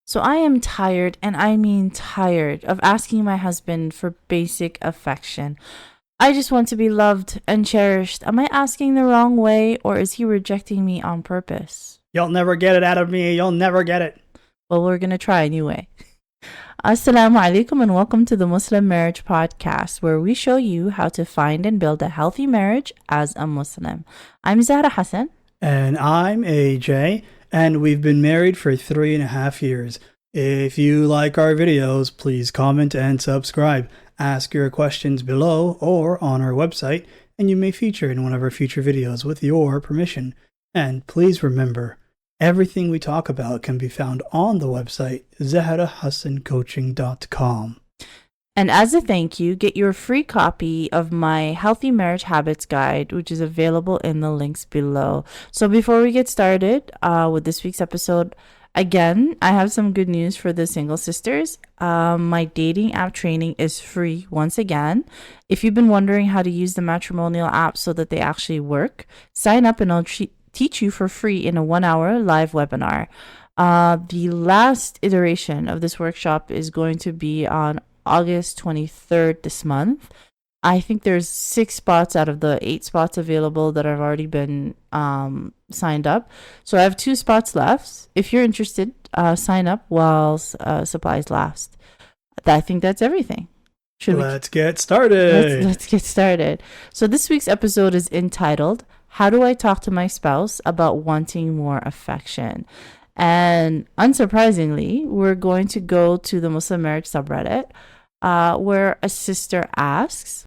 So I am tired, and I mean tired, of asking my husband for basic affection. I just want to be loved and cherished. Am I asking the wrong way, or is he rejecting me on purpose? You'll never get it out of me. You'll never get it. Well, we're going to try anyway. Assalamu alaikum and welcome to the Muslim Marriage Podcast, where we show you how to find and build a healthy marriage as a Muslim. I'm Zahra Hassan. And I'm AJ, and we've been married for 3.5 years. If you like our videos, please comment and subscribe. Ask your questions below or on our website, and you may feature in one of our future videos with your permission. And please remember, everything we talk about can be found on the website, zahrahassancoaching.com. And as a thank you, get your free copy of my Healthy Marriage Habits Guide, which is available in the links below. So before we get started with this week's episode, again, I have some good news for the single sisters. My dating app training is free once again. If you've been wondering how to use the matrimonial app so that they actually work, sign up and I'll teach you for free in a 1-hour live webinar. The last iteration of this workshop is going to be on August 23rd this month. I think there's 6 spots out of the 8 spots available that have already been signed up. So I have 2 spots left. If you're interested, sign up while supplies last. I think that's everything. Let's get started. Let's get started. So this week's episode is entitled, How Do I Talk to My Spouse About Wanting More Affection? And unsurprisingly, we're going to go to the Muslim Marriage subreddit, where a sister asks,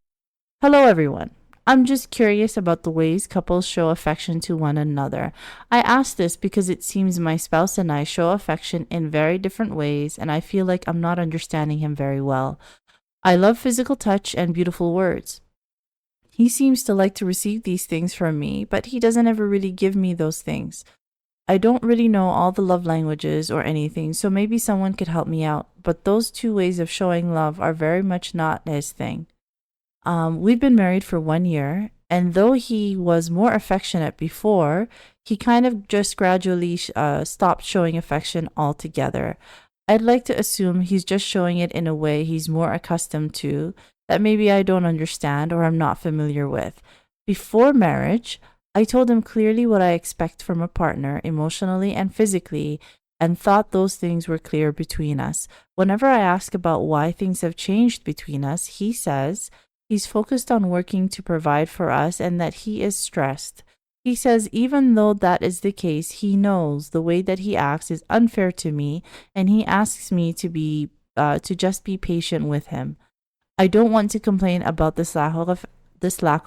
Hello everyone. I'm just curious about the ways couples show affection to one another. I ask this because it seems my spouse and I show affection in very different ways, and I feel like I'm not understanding him very well. I love physical touch and beautiful words. He seems to like to receive these things from me, but he doesn't ever really give me those things. I don't really know all the love languages or anything, so maybe someone could help me out. But those 2 ways of showing love are very much not his thing. We've been married for 1 year, and though he was more affectionate before, he kind of just gradually stopped showing affection altogether. I'd like to assume he's just showing it in a way he's more accustomed to, that maybe I don't understand or I'm not familiar with. Before marriage, I told him clearly what I expect from a partner, emotionally and physically, and thought those things were clear between us. Whenever I ask about why things have changed between us, he says he's focused on working to provide for us and that he is stressed. He says even though that is the case, he knows the way that he acts is unfair to me, and he asks me to just be patient with him. I don't want to complain about this lack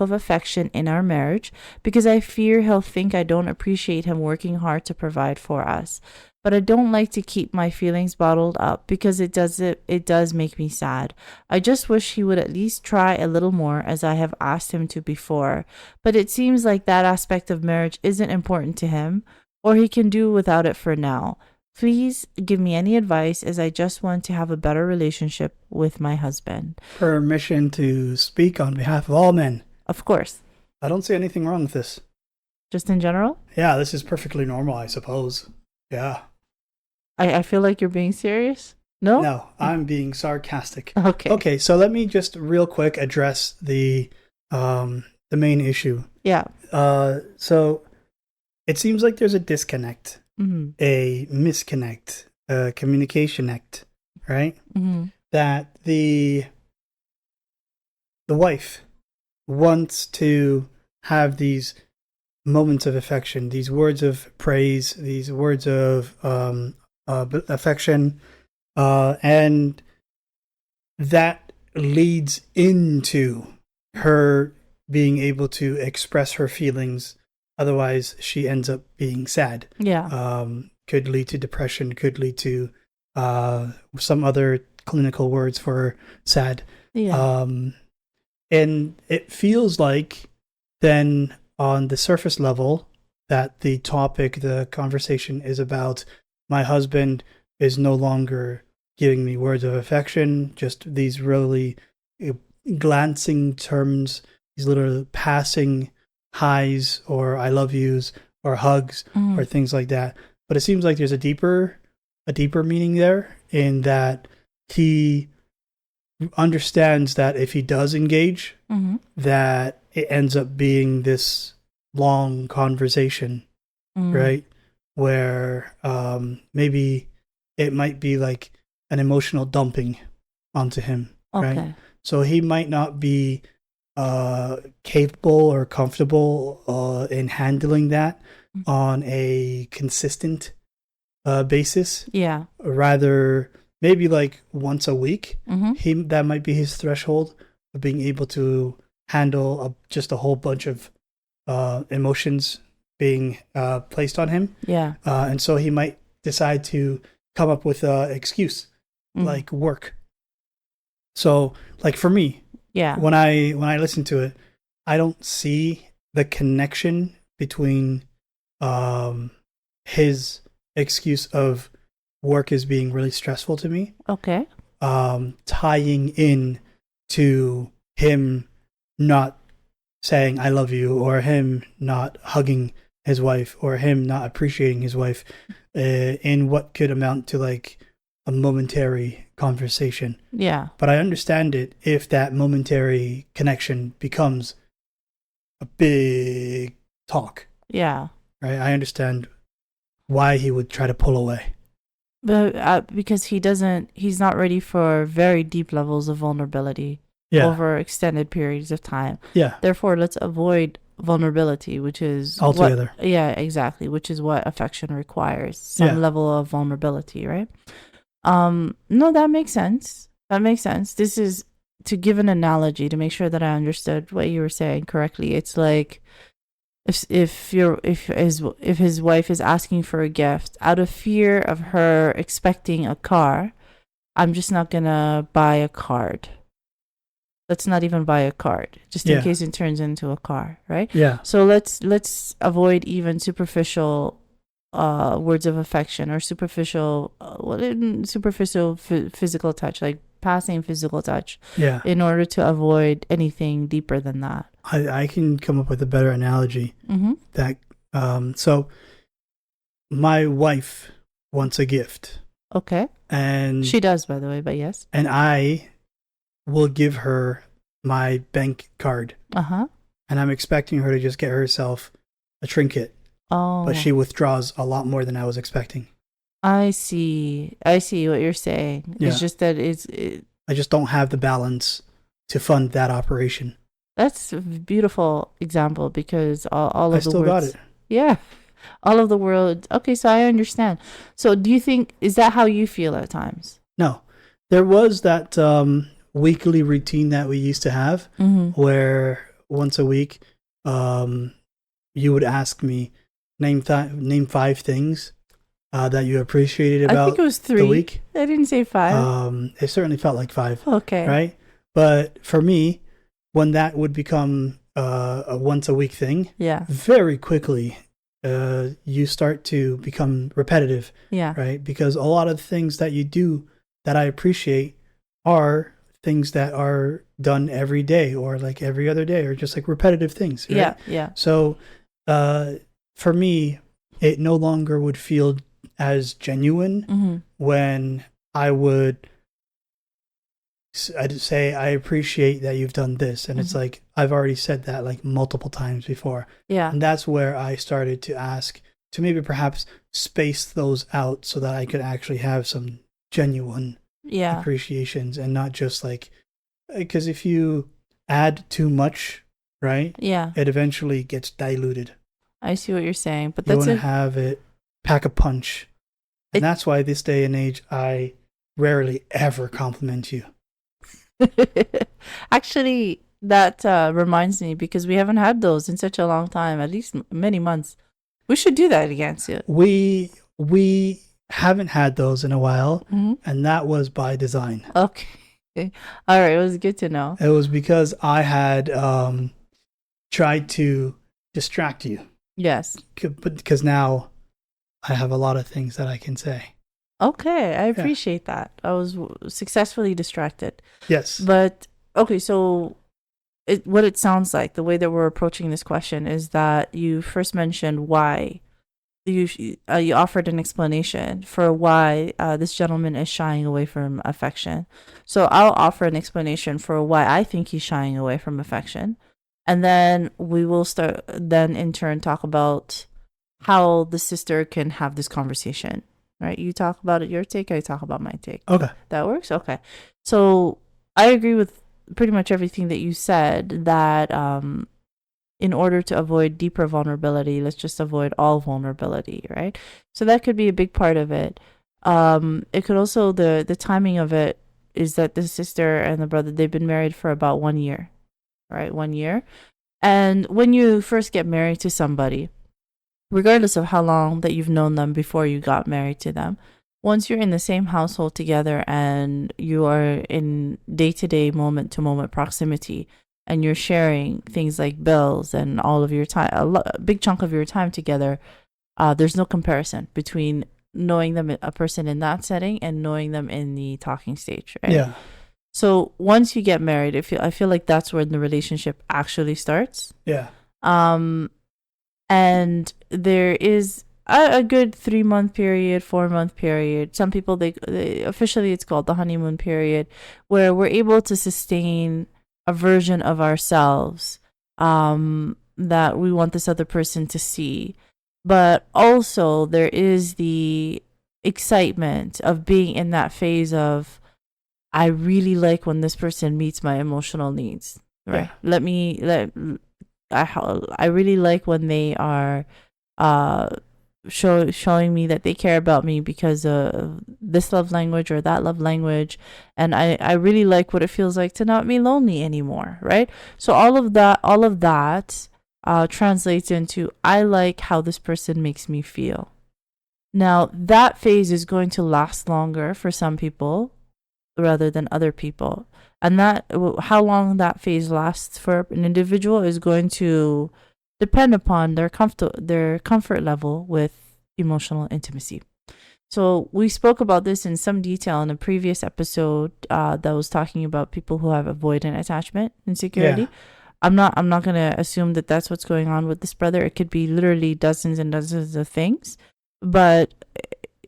of affection in our marriage because I fear he'll think I don't appreciate him working hard to provide for us. But I don't like to keep my feelings bottled up because it does make me sad. I just wish he would at least try a little more, as I have asked him to before. But it seems like that aspect of marriage isn't important to him, or he can do without it for now. Please give me any advice, as I just want to have a better relationship with my husband. Permission to speak on behalf of all men. Of course. I don't see anything wrong with this. Just in general? Yeah, this is perfectly normal, I suppose. Yeah. I feel like you're being serious? No? No, I'm being sarcastic. Okay. Okay, so let me just real quick address the main issue. Yeah. So it seems like there's a disconnect, Mm-hmm. a misconnect, a communication act, right? Mm-hmm. That the wife wants to have these moments of affection, these words of praise, these words of affection, and that leads into her being able to express her feelings. Otherwise, she ends up being sad. Yeah. Could lead to depression, could lead to some other clinical words for sad. Yeah. And it feels like then on the surface level that the topic, the conversation is about my husband is no longer giving me words of affection, just these really glancing terms, these little passing highs or I love yous or hugs or things like that. But it seems like there's a deeper a deeper meaning there, in that he understands that if he does engage, Mm-hmm. that it ends up being this long conversation, right? Where maybe it might be like an emotional dumping onto him, right? Okay. So he might not be capable or comfortable in handling that on a consistent basis. Yeah. Rather, maybe like once a week, Mm-hmm. that might be his threshold of being able to handle just a whole bunch of emotions being placed on him. Yeah. And so he might decide to come up with an excuse, like work. So, like for me, Yeah. when I listen to it, I don't see the connection between his excuse of work is being really stressful to me, Okay. tying in to him not saying I love you, or him not hugging his wife, or him not appreciating his wife, in what could amount to like a momentary conversation. Yeah. But I understand it if that momentary connection becomes a big talk, Yeah. right? I understand why he would try to pull away. But because he's not ready for very deep levels of vulnerability over extended periods of time. Yeah. Therefore, let's avoid vulnerability, which is Altogether. Yeah, exactly. Which is what affection requires. Some level of vulnerability, right? No, that makes sense. This is to give an analogy to make sure that I understood what you were saying correctly. It's like if his wife is asking for a gift out of fear of her expecting a car, I'm just not gonna buy a card. Let's not even buy a card, just in case it turns into a car, right? Yeah. So let's avoid even superficial words of affection or superficial physical touch, like passing physical touch, in order to avoid anything deeper than that. I can come up with a better analogy. That so my wife wants a gift. Okay. And she does, by the way, but yes. And I will give her my bank card. And I'm expecting her to just get herself a trinket. Oh. But she withdraws a lot more than I was expecting. I see what you're saying. It's just that I just don't have the balance to fund that operation. That's a beautiful example, because all of I the still words, got it. Yeah. All of the world. Okay, so I understand. So do you think, is that how you feel at times? No. There was that weekly routine that we used to have, where once a week you would ask me, name 5 things that you appreciated about I think it was 3. the week. I didn't say 5. It certainly felt like 5. Okay. Right? But for me, when that would become a once a week thing, very quickly you start to become repetitive. Right? Because a lot of the things that you do that I appreciate are things that are done every day, or like every other day, or just like repetitive things. Right? Yeah. So for me, it no longer would feel as genuine when I'd say, I appreciate that you've done this. And it's like, I've already said that like multiple times before. Yeah. And that's where I started to ask to maybe perhaps space those out so that I could actually have some genuine appreciations, and not just like, because if you add too much, right? Yeah. It eventually gets diluted. I see what you're saying, but you want to have it pack a punch. And that's why this day and age, I rarely ever compliment you. Actually, that reminds me, because we haven't had those in such a long time, at least many months. We should do that again soon. We haven't had those in a while, and that was by design. Okay. All right. It was good to know. It was because I had tried to distract you. Yes. Because now I have a lot of things that I can say. Okay. I appreciate that. I was successfully distracted. Yes. But, okay, so what it sounds like, the way that we're approaching this question, is that you first mentioned why you offered an explanation for why this gentleman is shying away from affection. So I'll offer an explanation for why I think he's shying away from affection, and then we will then in turn talk about how the sister can have this conversation. Right? You talk about it, your take. I talk about my take. Okay. That works. Okay. So I agree with pretty much everything that you said. That in order to avoid deeper vulnerability, let's just avoid all vulnerability, right? So that could be a big part of it. It could also, the timing of it is that the sister and the brother, they've been married for about 1 year, right? 1 year. And when you first get married to somebody, regardless of how long that you've known them before you got married to them, once you're in the same household together and you are in day-to-day, moment-to-moment proximity, and you're sharing things like bills and all of your time, a big chunk of your time together, there's no comparison between knowing them, a person in that setting, and knowing them in the talking stage, right? Yeah. So once you get married, I feel like that's when the relationship actually starts. Yeah. And there is a good 3-month period, 4-month period. Some people, they officially it's called the honeymoon period, where we're able to sustain a version of ourselves that we want this other person to see. But also there is the excitement of being in that phase of, I really like when this person meets my emotional needs, right? Yeah. I really like when they are showing me that they care about me because of this love language or that love language, and I really like what it feels like to not be lonely anymore, right? So all of that translates into, I like how this person makes me feel. Now that phase is going to last longer for some people rather than other people, and that how long that phase lasts for an individual is going to depend upon their comfort level with emotional intimacy. So we spoke about this in some detail in a previous episode that was talking about people who have avoidant attachment insecurity. Yeah. I'm not going to assume that that's what's going on with this brother. It could be literally dozens and dozens of things. But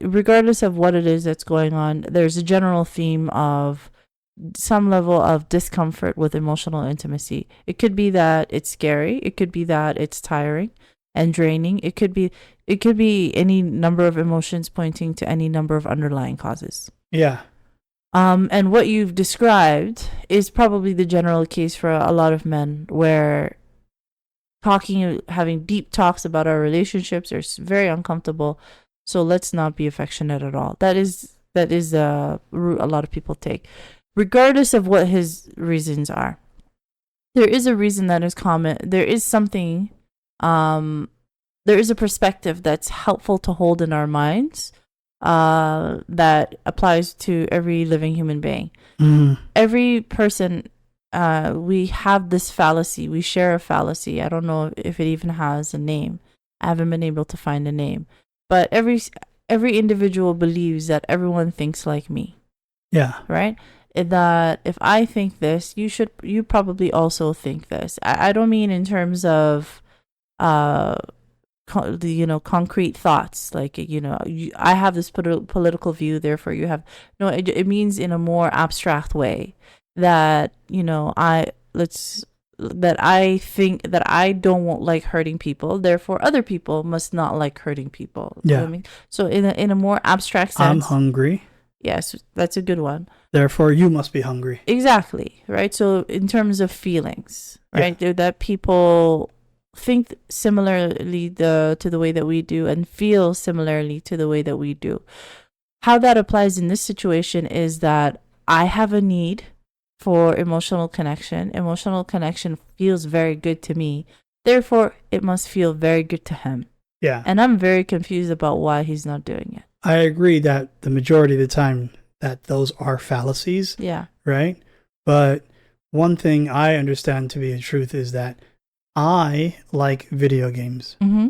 regardless of what it is that's going on, there's a general theme of some level of discomfort with emotional intimacy. It could be that it's scary. It could be that it's tiring and draining. It could be any number of emotions pointing to any number of underlying causes. Yeah. And what you've described is probably the general case for a lot of men, where having deep talks about our relationships are very uncomfortable. So let's not be affectionate at all. That is a route a lot of people take, regardless of what his reasons are. There is a reason that is common. There is something, there is a perspective that's helpful to hold in our minds that applies to every living human being. Every person, we have this fallacy. We share a fallacy. I don't know if it even has a name. I haven't been able to find a name. But every individual believes that everyone thinks like me. Yeah. Right? That if I think this, you probably also think this. I don't mean in terms of concrete thoughts, like, I have this political view, therefore you have. No, it means in a more abstract way that that I think that I don't like hurting people, therefore other people must not like hurting people. Yeah. You know what I mean? So in a more abstract sense, I'm hungry. Yes, that's a good one. Therefore, you must be hungry. Exactly, right? So in terms of feelings, right, that people think similarly to the way that we do and feel similarly to the way that we do. How that applies in this situation is that I have a need for emotional connection. Emotional connection feels very good to me. Therefore, it must feel very good to him. Yeah. And I'm very confused about why he's not doing it. I agree that the majority of the time that those are fallacies. Yeah. Right? But one thing I understand to be a truth is that I like video games. Mm-hmm.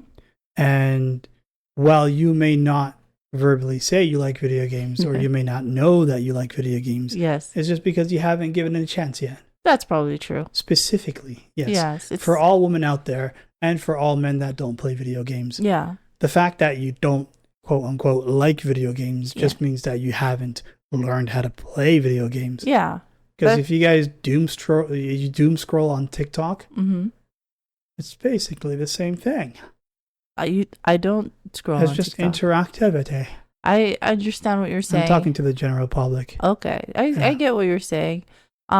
And while you may not verbally say you like video games, or you may not know that you like video games, yes, it's just because you haven't given it a chance yet. That's probably true. Specifically, yes. Yes, for all women out there and for all men that don't play video games. Yeah. the fact that you don't quote unquote like video games just means that you haven't learned how to play video games. Yeah. Because if you guys doom scroll on TikTok, it's basically the same thing. I don't scroll It's on just TikTok. interactivity. I understand what you're saying. I'm talking to the general public. Okay. I get what you're saying.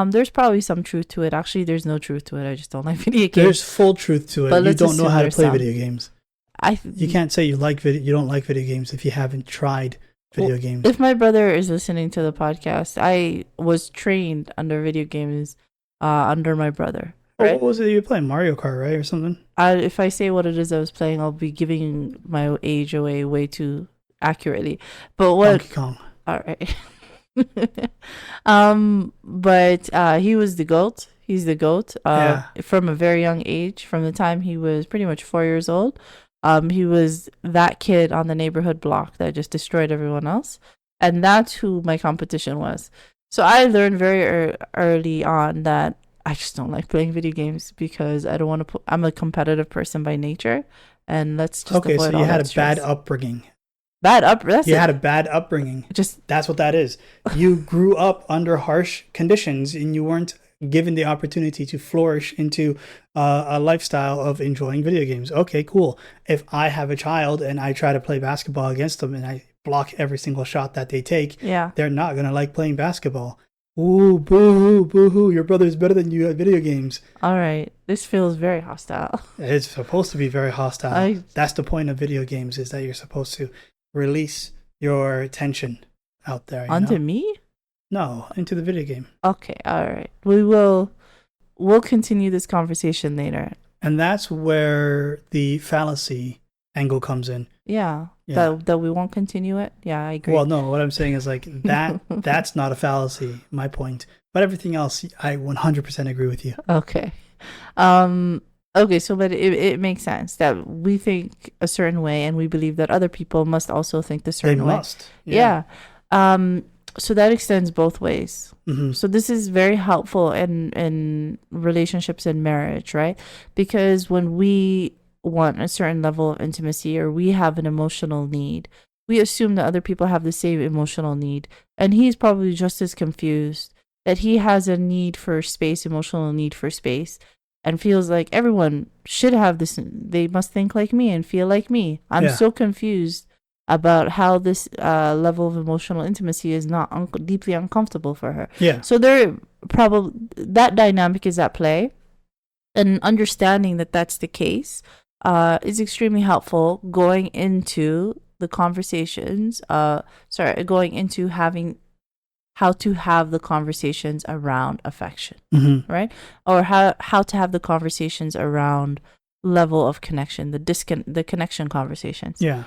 There's probably some truth to it. Actually, there's no truth to it. I just don't like video games. There's full truth to it. But You don't know how to play video games. You can't say you don't like video games if you haven't tried video games. If my brother is listening to the podcast, I was trained under video games under my brother. Right? What was it you were playing? Mario Kart, right? Or something? If I say what it is I was playing, I'll be giving my age away way too accurately. But what? Donkey Kong. All right. But he was the GOAT. He's the GOAT. From a very young age, from the time he was pretty much 4 years old. He was that kid on the neighborhood block that just destroyed everyone else. And that's who my competition was. So I learned very early on that I just don't like playing video games because I don't want to I'm a competitive person by nature. And let's just okay, avoid so all you had that a bad stress. upbringing. You had a bad upbringing. That's what that is. You grew up under harsh conditions and you weren't given the opportunity to flourish into a lifestyle of enjoying video games. Okay, cool. If I have a child and I try to play basketball against them and I block every single shot that they take, they're not going to like playing basketball. Ooh, boo-hoo, boo-hoo. Your brother's better than you at video games. All right. This feels very hostile. It's supposed to be very hostile. That's the point of video games, is that you're supposed to release your tension out there. Onto me? No, into the video game. Okay, all right. We'll continue this conversation later. And that's where the fallacy angle comes in. Yeah. That we won't continue it. Yeah, I agree. Well, no, what I'm saying is like that's not a fallacy, my point. But everything else, I 100% agree with you. Okay. Okay, so but it makes sense that we think a certain way and we believe that other people must also think the certain way. They must. Yeah. So that extends both ways. Mm-hmm. So this is very helpful in relationships and marriage, right? Because when we want a certain level of intimacy or we have an emotional need, we assume that other people have the same emotional need. And he's probably just as confused that he has a need for space, emotional need for space, and feels like everyone should have this. They must think like me and feel like me. I'm so confused about how this level of emotional intimacy is not deeply uncomfortable for her. Yeah. So that dynamic is at play, and understanding that that's the case is extremely helpful going into the conversations. Going into having how to have the conversations around affection, right? Or how to have the conversations around level of connection, the connection conversations. Yeah.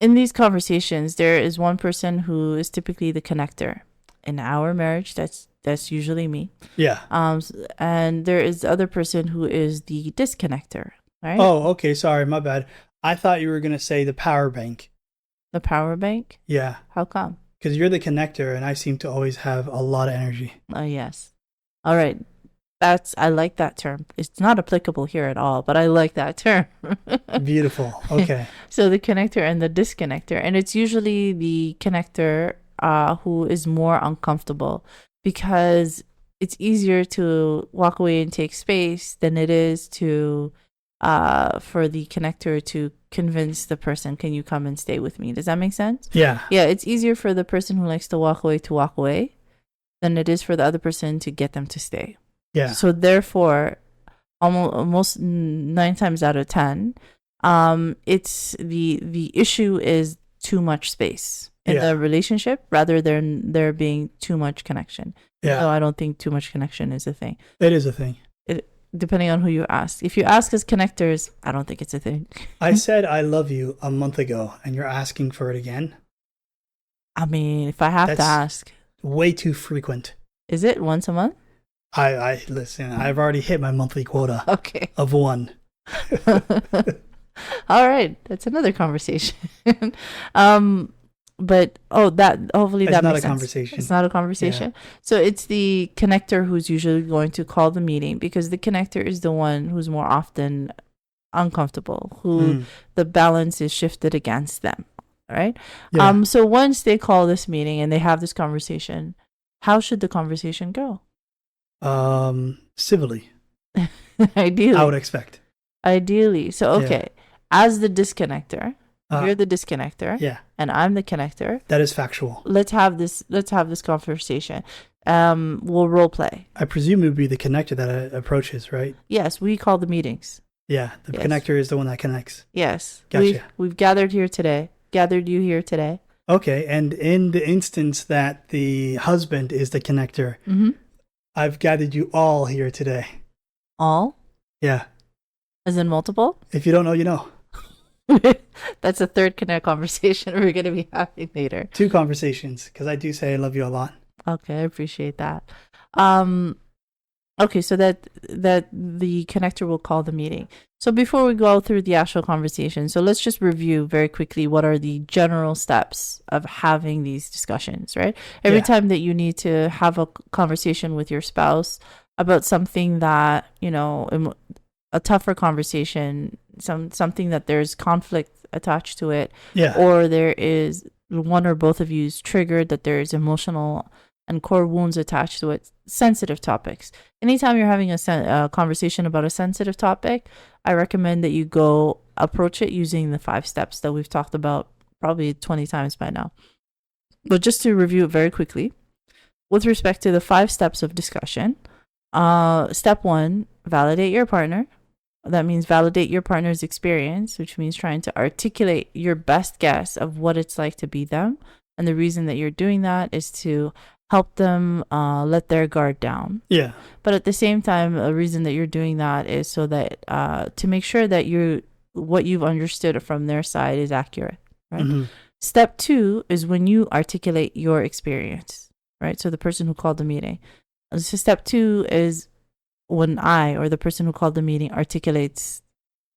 In these conversations, there is one person who is typically the connector. In our marriage, that's usually me. Yeah. And there is the other person who is the disconnector, right? Oh, okay. Sorry, my bad. I thought you were going to say the power bank. The power bank? Yeah. How come? Because you're the connector and I seem to always have a lot of energy. Yes. All right. I like that term. It's not applicable here at all, but I like that term. Beautiful. Okay. So the connector and the disconnector. And it's usually the connector who is more uncomfortable because it's easier to walk away and take space than it is to for the connector to convince the person, can you come and stay with me? Does that make sense? Yeah. Yeah, it's easier for the person who likes to walk away than it is for the other person to get them to stay. Yeah. So therefore, almost 9 times out of 10, it's the issue is too much space in the relationship rather than there being too much connection. Yeah. So I don't think too much connection is a thing. It is a thing. Depending on who you ask. If you ask us connectors, I don't think it's a thing. I said I love you a month ago, and you're asking for it again? I mean, if I have to ask. Way too frequent. Is it once a month? I listen, I've already hit my monthly quota of 1. All right. That's another conversation. But hopefully that makes sense. It's not a conversation. It's not a conversation. Yeah. So it's the connector who's usually going to call the meeting because the connector is the one who's more often uncomfortable, who the balance is shifted against them. Right? Yeah. So once they call this meeting and they have this conversation, how should the conversation go? Civilly, Ideally. I would expect. Ideally. So, okay. As the disconnector, you're the disconnector. Yeah. And I'm the connector. That is factual. Let's have this conversation. We'll role play. I presume it would be the connector that approaches, right? Yes, we call the meetings. Yeah, the connector is the one that connects. Yes. Gotcha. We've gathered you here today. Okay, and in the instance that the husband is the connector, I've gathered you all here today. All? Yeah. As in multiple? If you don't know, you know. That's a third connect conversation we're going to be having later. 2 conversations, because I do say I love you a lot. Okay, I appreciate that. Okay, so that the connector will call the meeting. So before we go through the actual conversation, so let's just review very quickly what are the general steps of having these discussions, right? Every time that you need to have a conversation with your spouse about something that, a tougher conversation, something that there's conflict attached to it, or there is one or both of you's triggered, that there is emotional and core wounds attached to it, sensitive topics. Anytime you're having a conversation about a sensitive topic, I recommend that you go approach it using the 5 steps that we've talked about probably 20 times by now. But just to review it very quickly, with respect to the 5 steps of discussion, step 1, validate your partner. That means validate your partner's experience, which means trying to articulate your best guess of what it's like to be them. And the reason that you're doing that is to help them let their guard down. Yeah. But at the same time, a reason that you're doing that is so that to make sure that what you've understood from their side is accurate, right? Step 2 is when you articulate your experience, right? So the person who called the meeting. So step 2 is when I, or the person who called the meeting, articulates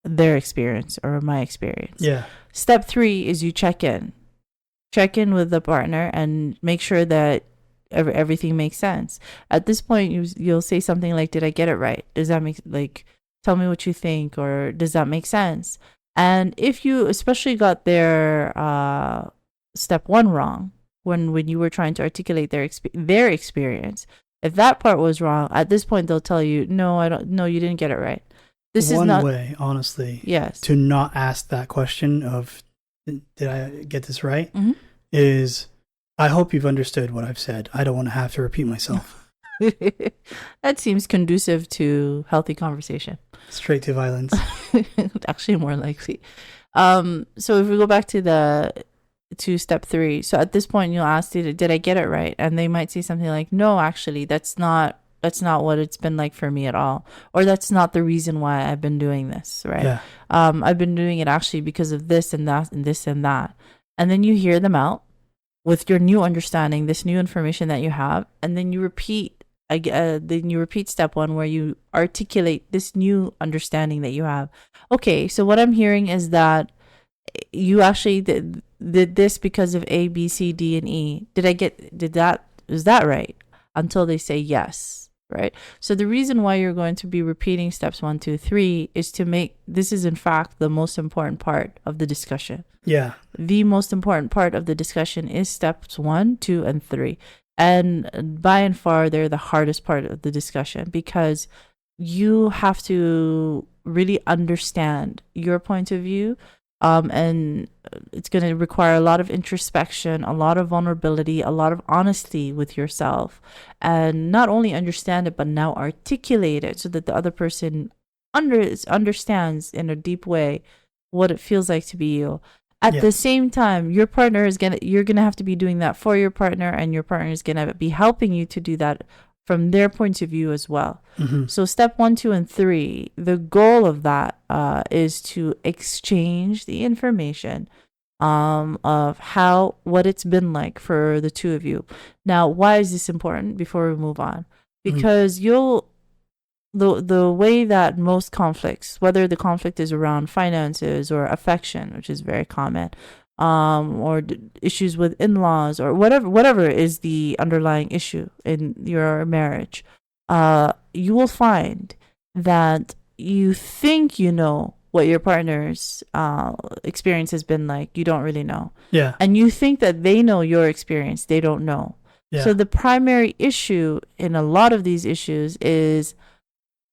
their experience or my experience. Yeah. Step 3 is you check in with the partner and make sure that everything makes sense. At this point, you'll say something like, did I get it right? Does that make, tell me what you think, or does that make sense? And if you especially got their step 1 wrong, when you were trying to articulate their experience, if that part was wrong, at this point they'll tell you, no, you didn't get it right. This is not one way, honestly. Yes. To not ask that question of, did I get this right? Is, I hope you've understood what I've said. I don't want to have to repeat myself. That seems conducive to healthy conversation. Straight to violence. Actually, more likely. So if we go back to step 3, so at this point you'll ask, did I get it right? And they might say something like, no, actually, that's not what it's been like for me at all, or that's not the reason why I've been doing this, right? Yeah. I've been doing it actually because of this and that and this and that. And then you hear them out with your new understanding, this new information that you have, and then you repeat step 1 where you articulate this new understanding that you have. Okay, so what I'm hearing is that you actually did this because of A, B, C, D, and E. Is that right? Until they say yes, right? So the reason why you're going to be repeating steps 1, 2, 3 is to make this is in fact the most important part of the discussion. Yeah. The most important part of the discussion is steps 1, 2, and 3. And by and far, they're the hardest part of the discussion because you have to really understand your point of view. And it's going to require a lot of introspection, a lot of vulnerability, a lot of honesty with yourself, and not only understand it, but now articulate it so that the other person understands in a deep way what it feels like to be you. At the same time, you're gonna have to be doing that for your partner, and your partner is gonna be helping you to do that from their point of view as well. So step 1, 2, and 3, the goal of that is to exchange the information of what it's been like for the two of you. Now, why is this important before we move on? Because the way that most conflicts, whether the conflict is around finances or affection, which is very common, or issues with in-laws or whatever is the underlying issue in your marriage, you will find that you think you know what your partner's experience has been like. You don't really know. Yeah. And you think that they know your experience. They don't know. Yeah. So the primary issue in a lot of these issues is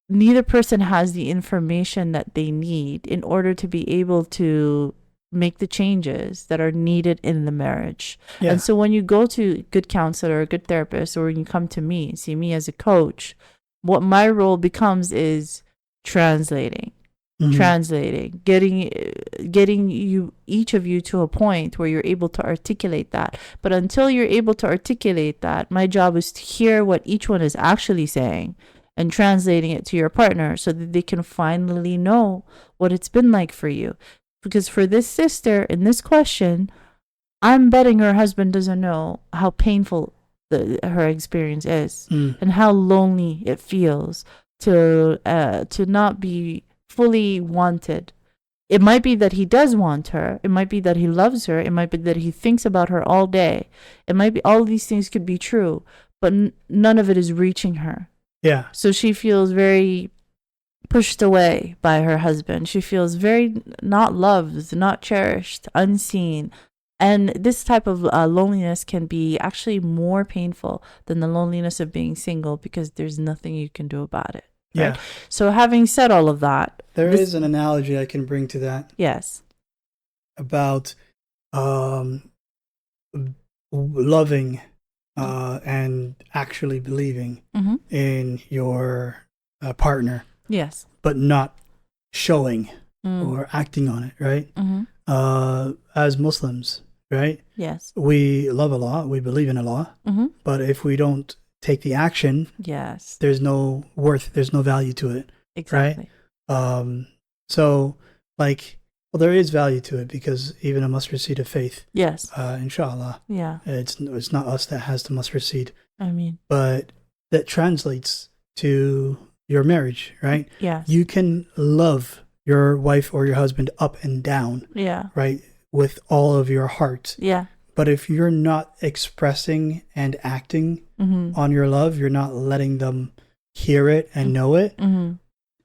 neither person has the information that they need in order to be able to make the changes that are needed in the marriage. Yeah. And so when you go to a good counselor or a good therapist, or when you come to me, see me as a coach, what my role becomes is translating, getting you, each of you, to a point where you're able to articulate that. But until you're able to articulate that, my job is to hear what each one is actually saying and translating it to your partner so that they can finally know what it's been like for you. Because for this sister in this question, I'm betting her husband doesn't know how painful her experience is and how lonely it feels to not be fully wanted. It might be that he does want her. It might be that he loves her. It might be that he thinks about her all day. It might be all of these things could be true, but none of it is reaching her. Yeah. So she feels very pushed away by her husband. She feels very not loved, not cherished, unseen. And this type of loneliness can be actually more painful than the loneliness of being single, because there's nothing you can do about it. Right? Yeah. So having said all of that, there is an analogy I can bring to that. Yes. About loving and actually believing in your partner. Yes. But not showing or acting on it, right? As Muslims, right? Yes. We love Allah, we believe in Allah, but if we don't take the action, yes, there's no worth, there's no value to it. Exactly. Right? So, like, well, there is value to it, because even a mustard seed of faith, yes, In Shaa Allah, yeah, it's not us that has the mustard seed. I mean, but that translates to your marriage, right? Yeah. You can love your wife or your husband up and down, yeah, right, with all of your heart. Yeah. But if you're not expressing and acting on your love, you're not letting them hear it and know it,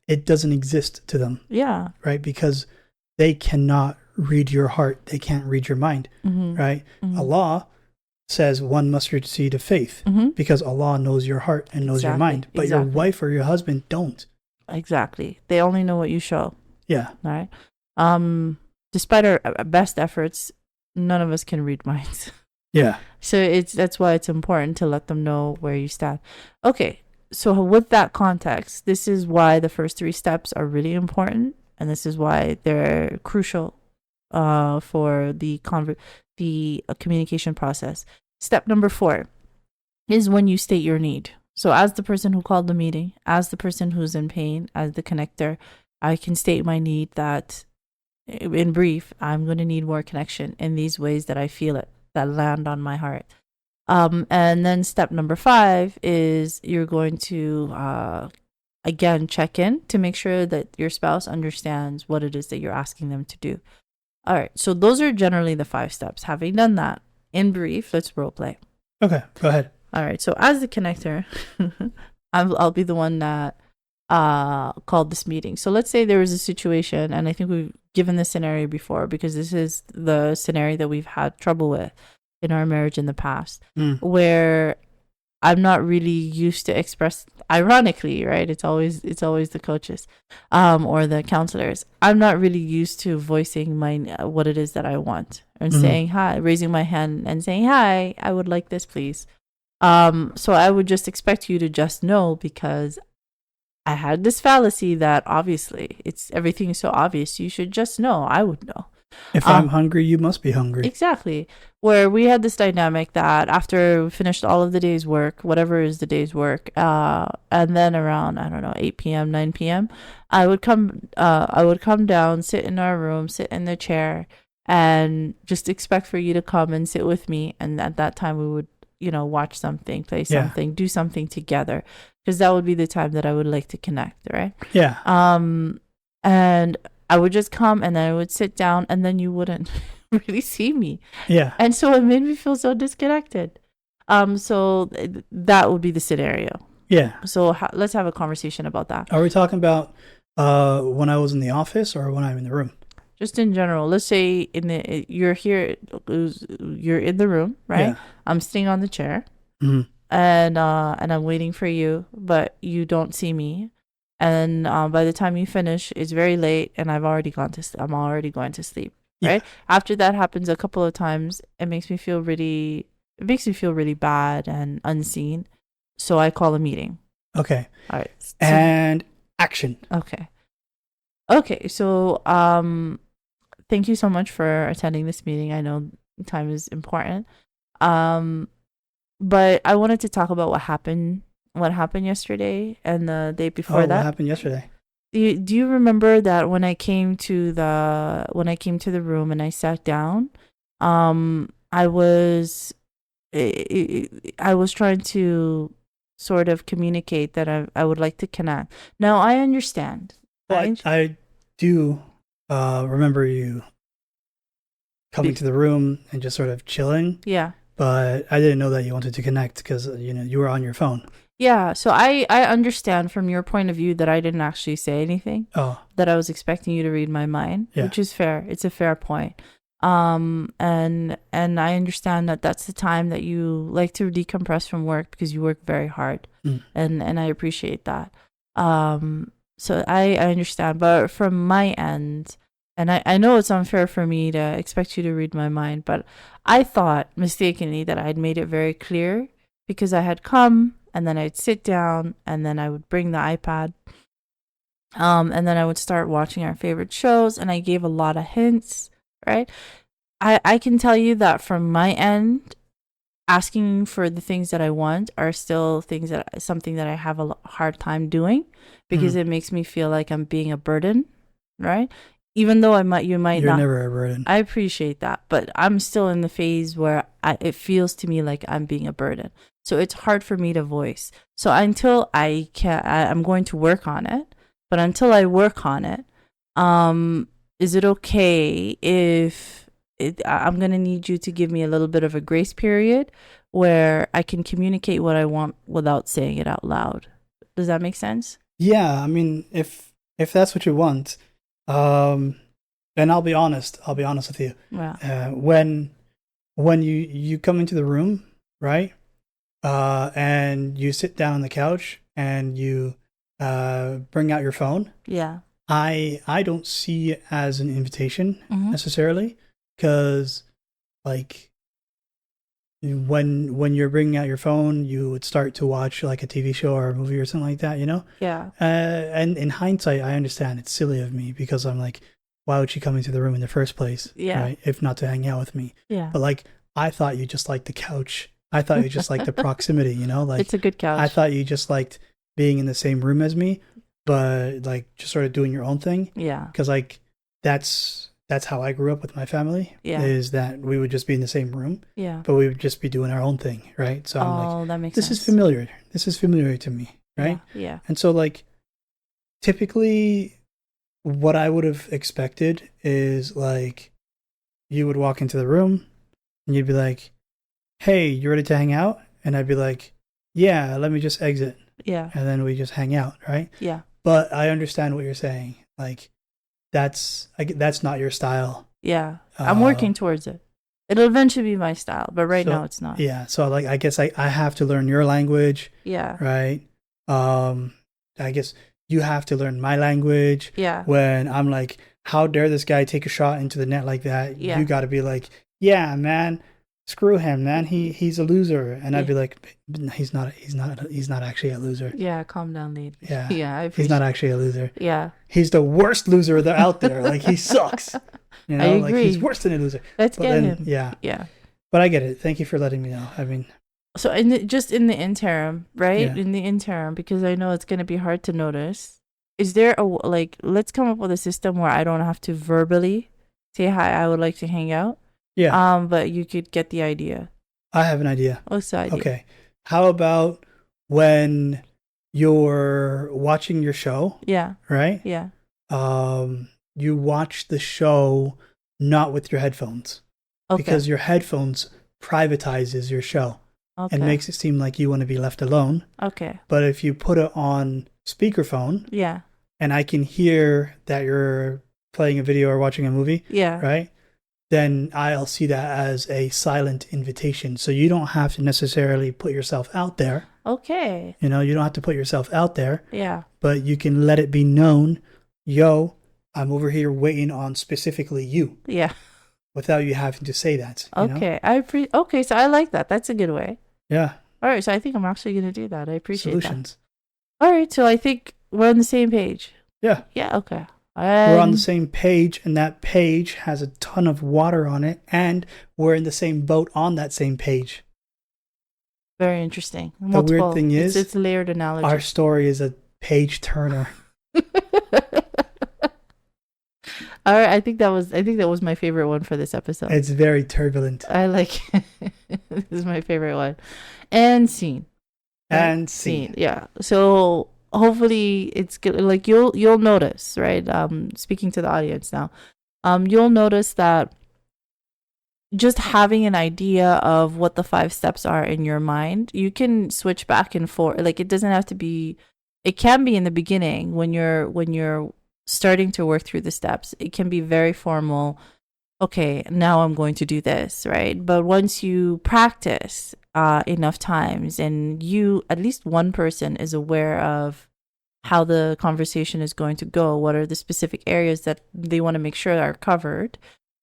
it doesn't exist to them. Yeah. Right? Because they cannot read your heart. They can't read your mind. Right? Allah says one mustard seed of faith, because Allah knows your heart and knows your mind. But your wife or your husband don't. Exactly. They only know what you show. Yeah. All right. Despite our best efforts, none of us can read minds. Yeah. So that's why it's important to let them know where you stand. Okay. So with that context, this is why the first 3 steps are really important, and this is why they're crucial for the communication process. Step number 4 is when you state your need. So as the person who called the meeting, as the person who's in pain, as the connector, I can state my need that, in brief, I'm going to need more connection in these ways that I feel it, that land on my heart. And then step number 5 is you're going to, again, check in to make sure that your spouse understands what it is that you're asking them to do. All right. So those are generally the 5 steps. Having done that, in brief, let's role play. Okay. Go ahead. All right. So as the connector, I'll be the one that called this meeting. So let's say there was a situation, and I think we've given this scenario before, because this is the scenario that we've had trouble with in our marriage in the past, where I'm not really used to express, ironically, right? It's always the coaches or the counselors. I'm not really used to voicing what it is that I want, and saying hi, raising my hand and saying, hi, I would like this, please. So I would just expect you to just know, because I had this fallacy that obviously everything is so obvious. You should just know. I would know. If I'm hungry, you must be hungry. Exactly. Where we had this dynamic that after we finished all of the day's work, whatever is the day's work, and then around, I don't know, 8 p.m., 9 p.m., I would come down, sit in our room, sit in the chair, and just expect for you to come and sit with me. And at that time, we would, watch something, play something, do something together, because that would be the time that I would like to connect, right? Yeah. And I would just come, and then I would sit down, and then you wouldn't really see me. Yeah. And so it made me feel so disconnected. So that would be the scenario. Yeah. So let's have a conversation about that. Are we talking about When I was in the office or when I'm in the room? Just in general. Let's say you're here, you're in the room, right? Yeah. I'm sitting on the chair, Mhm. and I'm waiting for you, but you don't see me. And by the time you finish, it's very late, and I'm already going to sleep. Yeah. Right? After that happens a couple of times, it makes me feel really bad and unseen. So I call a meeting. Okay. All right. And action. Okay. So thank you so much for attending this meeting. I know time is important. But I wanted to talk about what happened yesterday and the day before that. What happened yesterday? Do you remember that when I came to the room and I sat down, I was trying to sort of communicate that I would like to connect. Now I understand. Well, I do remember you coming to the room and just sort of chilling. Yeah. But I didn't know that you wanted to connect because, you were on your phone. Yeah, so I understand from your point of view that I didn't actually say anything. Oh. That I was expecting you to read my mind, which is fair. It's a fair point. And I understand that that's the time that you like to decompress from work because you work very hard. And I appreciate that. So I understand, but from my end, and I know it's unfair for me to expect you to read my mind, but I thought mistakenly that I'd made it very clear because I had come and then I'd sit down and then I would bring the iPad. And then I would start watching our favorite shows and I gave a lot of hints, right? I can tell you that from my end, asking for the things that I want are still something that I have a hard time doing because it makes me feel like I'm being a burden, right? Even though you might You're not. Never a burden. I appreciate that, but I'm still in the phase where it feels to me like I'm being a burden. So it's hard for me to voice. So until I'm going to work on it. But until I work on it, is it okay if I'm going to need you to give me a little bit of a grace period where I can communicate what I want without saying it out loud? Does that make sense? Yeah, I mean, if that's what you want, and I'll be honest with you. Yeah. When you come into the room, right? And you sit down on the couch and you bring out your phone. Yeah. I don't see it as an invitation necessarily, because like when you're bringing out your phone, you would start to watch like a TV show or a movie or something like that, Yeah. And in hindsight, I understand it's silly of me because I'm like, why would she come into the room in the first place? Yeah. Right? If not to hang out with me. Yeah. But like, I thought you just liked the couch. I thought you just liked the proximity, like it's a good couch. I thought you just liked being in the same room as me, but like just sort of doing your own thing. Yeah. Because like that's how I grew up with my family. Yeah. Is that we would just be in the same room. Yeah. But we would just be doing our own thing, right? So I'm like, that makes this sense. is familiar. This is familiar to me, right? Yeah. And so like, typically, what I would have expected is like, you would walk into the room, and you'd be like, hey, you ready to hang out? And I'd be like, yeah, let me just exit. Yeah. And then we just hang out, right? Yeah. But I understand what you're saying. Like, that's not your style. Yeah. I'm working towards it. It'll eventually be my style, but right now it's not. Yeah. So like, I guess I have to learn your language. Yeah. Right. I guess you have to learn my language. Yeah. When I'm like, how dare this guy take a shot into the net like that? Yeah. You got to be like, yeah, man, screw him, man. He's a loser. And I'd be like, he's not actually a loser. Yeah. Calm down, lady. Yeah. Yeah. He's not actually a loser. Yeah. He's the worst loser out there. Like, he sucks. I agree. Like, he's worse than a loser. Let's get him. Yeah. Yeah. But I get it. Thank you for letting me know. I mean, so in the interim, right? Yeah. In the interim, because I know it's going to be hard to notice. Is there let's come up with a system where I don't have to verbally say hi, I would like to hang out. Yeah. But you could get the idea. I have an idea. What's the idea? Okay. How about when you're watching your show? Yeah. Right? Yeah. You watch the show not with your headphones. Okay. Because your headphones privatizes your show. Okay. And makes it seem like you want to be left alone. Okay. But if you put it on speakerphone, yeah, and I can hear that you're playing a video or watching a movie, Yeah. right? Then I'll see that as a silent invitation. So you don't have to necessarily put yourself out there. Okay. You know, you don't have to put yourself out there, Yeah. but you can let it be known, yo, I'm over here waiting on specifically you, Yeah. without you having to say that. You know? Okay. Okay. So I like that. That's a good way. Yeah. All right. So I think I'm actually going to do that. I appreciate Solutions. that. All right. So I think we're on the same page. Yeah. Yeah. Okay. We're on the same page, and that page has a ton of water on it, and we're in the same boat on that same page. Very interesting. The weird thing is, it's layered analogy. our story is a page turner. All right, I think that was my favorite one for this episode. It's very turbulent. I like this is my favorite one. And scene. And scene. Yeah. So hopefully it's good. Like you'll notice, right? Speaking to the audience now. You'll notice that just having an idea of what the 5 steps are in your mind, you can switch back and forth. Like it doesn't have to be, it can be in the beginning when you're starting to work through the steps. It can be very formal. Okay, now I'm going to do this, right? But once you practice enough times, and you, at least one person is aware of how the conversation is going to go, what are the specific areas that they want to make sure are covered,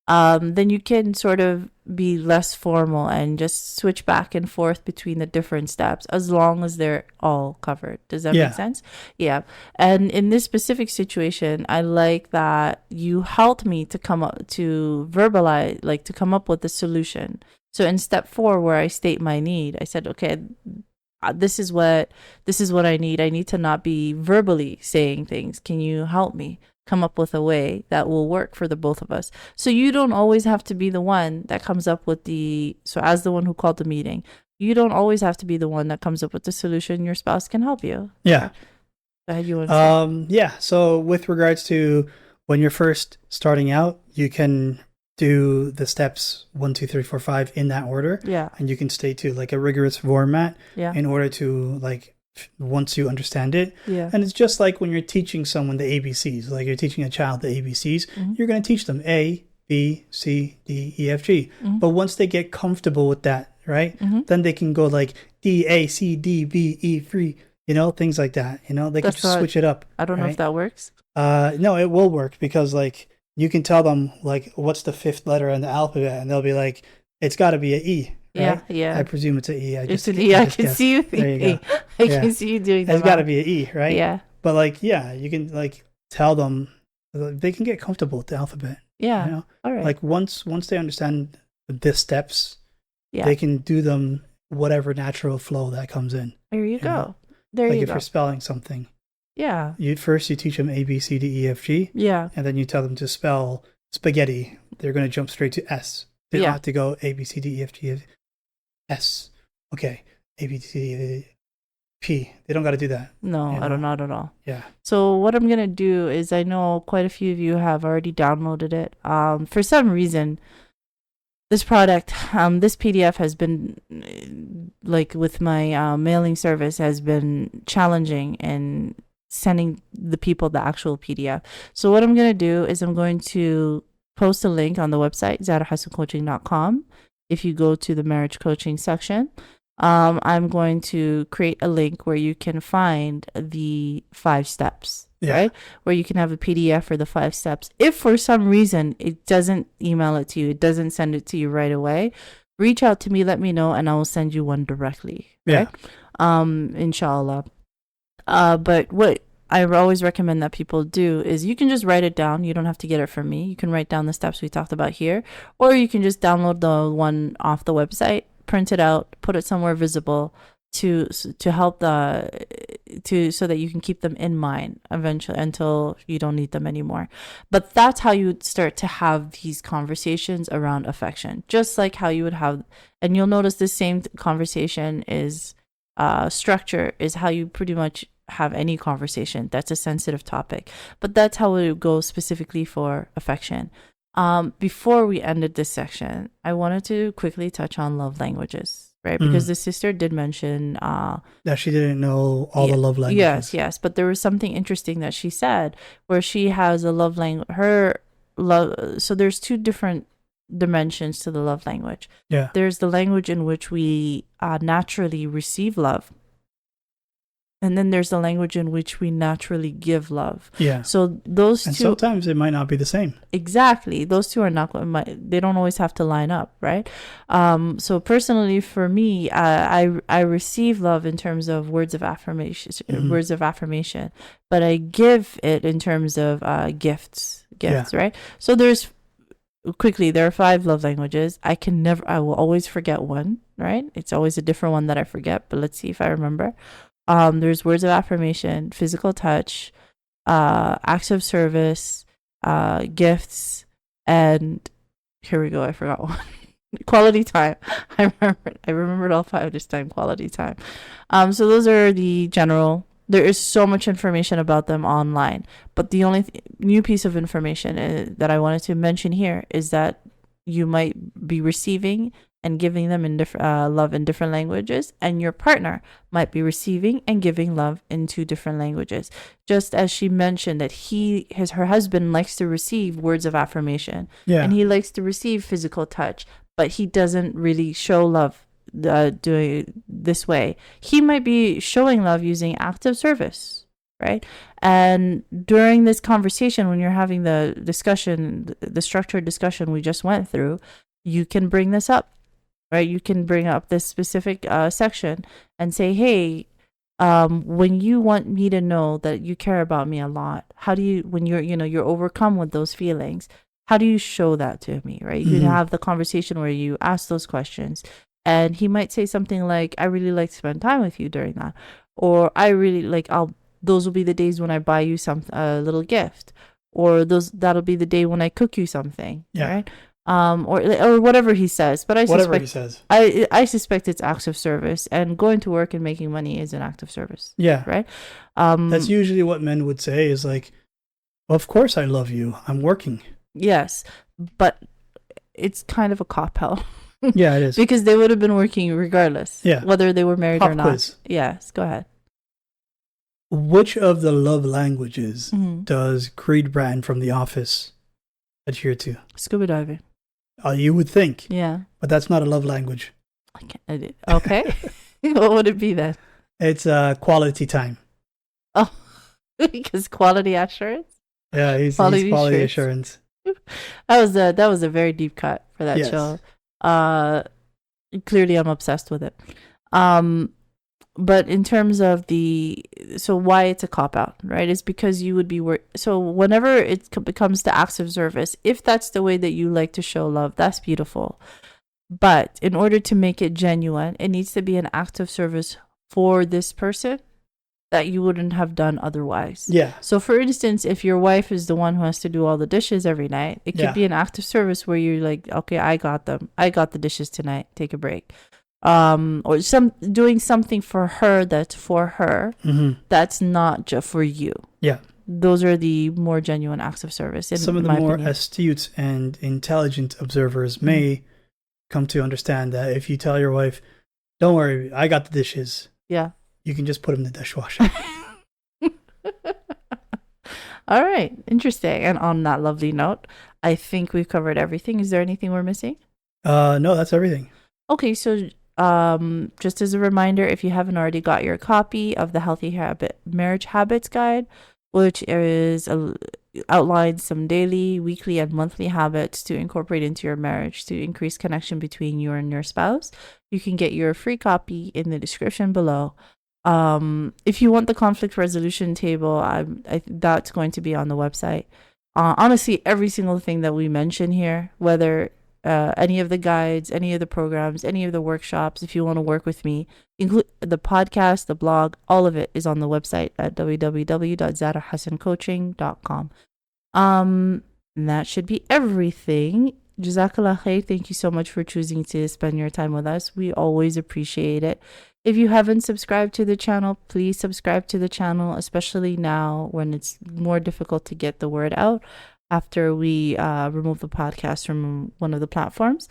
then you can sort of be less formal and just switch back and forth between the different steps as long as they're all covered. Does that make sense? Yeah. And in this specific situation, I like that you helped me to come up to verbalize, like to come up with the solution. So in step 4, where I state my need, I said, okay, this is what I need. I need to not be verbally saying things. Can you help me come up with a way that will work for the both of us? So you don't always have to be the one that comes up with so as the one who called the meeting, you don't always have to be the one that comes up with the solution. Your spouse can help you. Yeah. Go ahead, you want to say? Yeah. So with regards to when you're first starting out, you can do the steps 1, 2, 3, 4, 5 in that order. Yeah. And you can stay to like a rigorous format in order to like, once you understand it. Yeah. And it's just like when you're teaching someone the ABCs, like you're teaching a child the ABCs, you're going to teach them A, B, C, D, E, F, G. But once they get comfortable with that, right, then they can go like D, A, C, D, B, E, 3, you know, things like that. You know, they can just switch it up. I don't know if that works. No, it will work, because like you can tell them like what's the 5th letter in the alphabet, and they'll be like, it's got to be an E. Right? Yeah. I presume it's an E. It's an E. I can see you thinking. I can see you doing that. It's got to be an E, right? Yeah. But like, yeah, you can like tell them, they can get comfortable with the alphabet. Yeah. You know? All right. Like once they understand the steps, yeah, they can do them whatever natural flow that comes in. There you go. Know? There like you if go. you're spelling something. Yeah. You teach them A, B, C, D, E, F, G. Yeah. And then you tell them to spell spaghetti. They're going to jump straight to S. They don't have to go A, B, C, D, E, F, G, S. Okay. A, B, C, D, P. They don't got to do that. No, I don't know at all. Yeah. So what I'm going to do is, I know quite a few of you have already downloaded it. For some reason, this product, this PDF has been, like with my mailing service, has been challenging in sending the people the actual PDF. So what I'm going to do is I'm going to post a link on the website, ZaraHassanCoaching.com. If you go to the marriage coaching section, I'm going to create a link where you can find the 5 steps, right? Where you can have a PDF for the 5 steps. If for some reason it doesn't email it to you, it doesn't send it to you right away, reach out to me, let me know, and I will send you one directly. Right? In Shaa Allah. But what I always recommend that people do is, you can just write it down. You don't have to get it from me. You can write down the steps we talked about here, or you can just download the one off the website, print it out, put it somewhere visible to help so that you can keep them in mind eventually until you don't need them anymore. But that's how you would start to have these conversations around affection, just like how you would have, and you'll notice the same conversation is structure is how you pretty much have any conversation that's a sensitive topic. But that's how it would go specifically for affection. Before we ended this section, I wanted to quickly touch on love languages, right? Because the sister did mention that she didn't know all the love languages. Yes, but there was something interesting that she said where she has a love language. Her love. So there's two different dimensions to the love language. Yeah. There's the language in which we naturally receive love. And then there's the language in which we naturally give love. Yeah. So those two. And sometimes it might not be the same. Exactly. Those two are not. They don't always have to line up, right? So personally, for me, I receive love in terms of words of affirmation. But I give it in terms of gifts. Right? So there are 5 love languages. I will always forget one. Right? It's always a different one that I forget. But let's see if I remember. There's words of affirmation, physical touch, acts of service, gifts, and here we go. I forgot one. Quality time. I remembered all 5 this time. Quality time. So those are the general. There is so much information about them online, but the only new piece of information that I wanted to mention here is that you might be receiving and giving them in different love in different languages, and your partner might be receiving and giving love in 2 different languages. Just as she mentioned that her husband likes to receive words of affirmation, and he likes to receive physical touch, but he doesn't really show love doing this way. He might be showing love using acts of service, right? And during this conversation, when you're having the discussion, the structured discussion we just went through, you can bring this up. Right, you can bring up this specific section and say, "Hey, when you want me to know that you care about me a lot, how do you, when you're overcome with those feelings, how do you show that to me?" Right, you have the conversation where you ask those questions, and he might say something like, "I really like to spend time with you during that," or "I really like. Those will be the days when I buy you a little gift," or that'll be the day when I cook you something. Yeah. Right. Or whatever he says, but I suspect it's acts of service, and going to work and making money is an act of service. Yeah, right. That's usually what men would say is like, well, "Of course I love you. I'm working." Yes, but it's kind of a cop-out. Yeah, it is because they would have been working regardless. Yeah, whether they were married or not. Quiz. Yes, go ahead. Which of the love languages does Creed Brand from The Office adhere to? Scuba diving. You would think. Yeah. But that's not a love language. Okay. What would it be then? It's quality time. Oh, because quality assurance? Yeah, he's quality assurance. That was a very deep cut for that show. Clearly I'm obsessed with it. But in terms of why it's a cop-out, right, is because you would be so whenever it becomes to acts of service, if that's the way that you like to show love, that's beautiful. But in order to make it genuine, it needs to be an act of service for this person that you wouldn't have done otherwise. Yeah. So for instance, if your wife is the one who has to do all the dishes every night, it could be an act of service where you're like, "Okay, I got them. I got the dishes tonight. Take a break." Or doing something for her that's for her, that's not just for you. Yeah, those are the more genuine acts of service. Some of the more astute and intelligent observers may come to understand that if you tell your wife, "Don't worry, I got the dishes," you can just put them in the dishwasher. All right, interesting. And on that lovely note, I think we've covered everything. Is there anything we're missing? No, that's everything. Okay, so just as a reminder, if you haven't already got your copy of the Marriage Habits Guide, which outlines some daily, weekly, and monthly habits to incorporate into your marriage to increase connection between you and your spouse, you can get your free copy in the description below. If you want the conflict resolution table, that's going to be on the website. Honestly, every single thing that we mention here, whether any of the guides, any of the programs, any of the workshops, if you want to work with me, include the podcast, the blog, all of it is on the website at www.zarahassancoaching.com. And that should be everything. Jazaa K'Allah Khayr, thank you so much for choosing to spend your time with us. We always appreciate it. If you haven't subscribed to the channel, please subscribe to the channel, especially now when it's more difficult to get the word out after we remove the podcast from one of the platforms.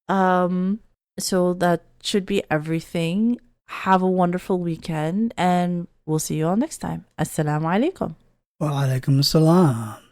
So that should be everything. Have a wonderful weekend, and we'll see you all next time. Assalamu alaikum. Wa alaikum assalam.